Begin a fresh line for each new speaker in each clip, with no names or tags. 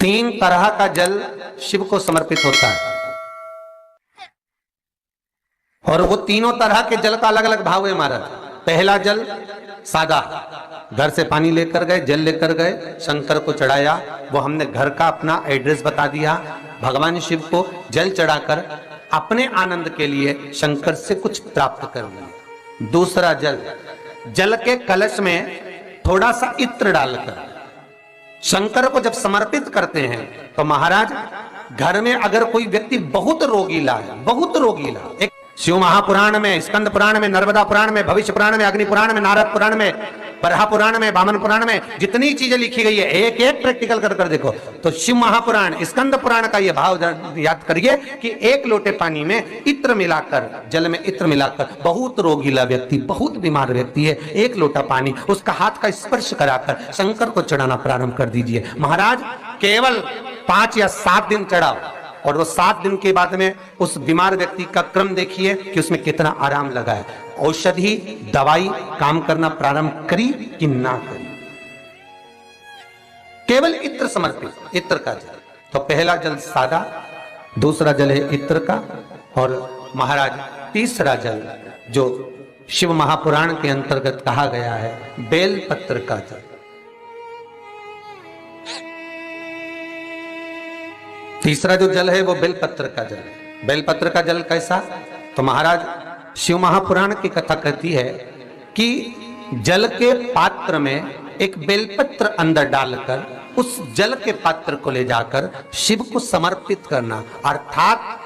तीन तरह का जल शिव को समर्पित होता है और वो तीनों तरह के जल का अलग अलग भाव है महाराज। पहला जल सादा, घर से पानी लेकर गए, जल लेकर गए, शंकर को चढ़ाया, वो हमने घर का अपना एड्रेस बता दिया, भगवान शिव को जल चढ़ाकर अपने आनंद के लिए शंकर से कुछ प्राप्त कर लिया। दूसरा जल, जल के कलश में थोड़ा सा इत्र डालकर शंकर को जब समर्पित करते हैं तो महाराज घर में अगर कोई व्यक्ति बहुत रोगीला है, बहुत रोगीला, एक शिव महापुराण में, स्कंद पुराण में, नर्मदा पुराण में, भविष्य पुराण में, अग्नि पुराण में, नारद पुराण में, बरहा पुराण में, वामन पुराण में जितनी चीजें लिखी गई है एक एक प्रैक्टिकल कर देखो तो शिव महापुराण, स्कंद पुराण का ये भाव याद करिए कि एक लोटे पानी में इत्र मिलाकर, जल में इत्र मिलाकर, बहुत रोगीला व्यक्ति, बहुत बीमार व्यक्ति है, एक लोटा पानी उसका हाथ का स्पर्श कराकर शंकर को चढ़ाना प्रारंभ कर दीजिए। महाराज केवल 5 या 7 दिन चढ़ाओ और वो 7 दिन के बाद में उस बीमार व्यक्ति का क्रम देखिए कि उसमें कितना आराम लगा है। औषधि दवाई काम करना प्रारंभ करी कि ना करी। केवल इत्र समर्पित, इत्र का जल। तो पहला जल सादा, दूसरा जल है इत्र का, और महाराज तीसरा जल जो शिव महापुराण के अंतर्गत कहा गया है बेल पत्र का जल। तीसरा जो जल है वो बेलपत्र का जल है। बेलपत्र का जल कैसा? तो महाराज शिव महापुराण की कथा कहती है कि जल के पात्र में एक बेलपत्र अंदर डालकर उस जल के पात्र को ले जाकर शिव को समर्पित करना, अर्थात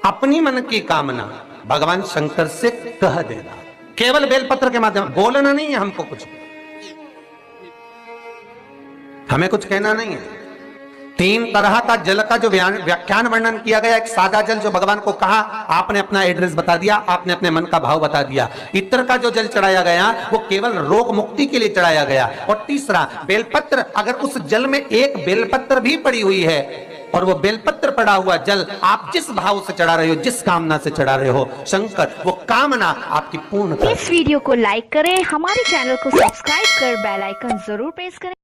अपनी मन की कामना भगवान शंकर से कह देना। केवल बेलपत्र के माध्यम, बोलना नहीं है हमको, कुछ हमें कुछ कहना नहीं है। 3 तरह का जल का जो व्याख्यान वर्णन किया गया, एक सादा जल जो भगवान को कहा, आपने अपना एड्रेस बता दिया, आपने अपने मन का भाव बता दिया। इत्र का जो जल चढ़ाया गया वो केवल रोग मुक्ति के लिए चढ़ाया गया। और तीसरा बेलपत्र, अगर उस जल में एक बेलपत्र भी पड़ी हुई है और वो बेलपत्र पड़ा हुआ जल आप जिस भाव से चढ़ा रहे हो, जिस कामना से चढ़ा रहे हो, शंकर वो कामना आपकी पूर्ण कर।
इस वीडियो को लाइक करें, हमारे चैनल को सब्सक्राइब कर बेल आइकन जरूर प्रेस करें।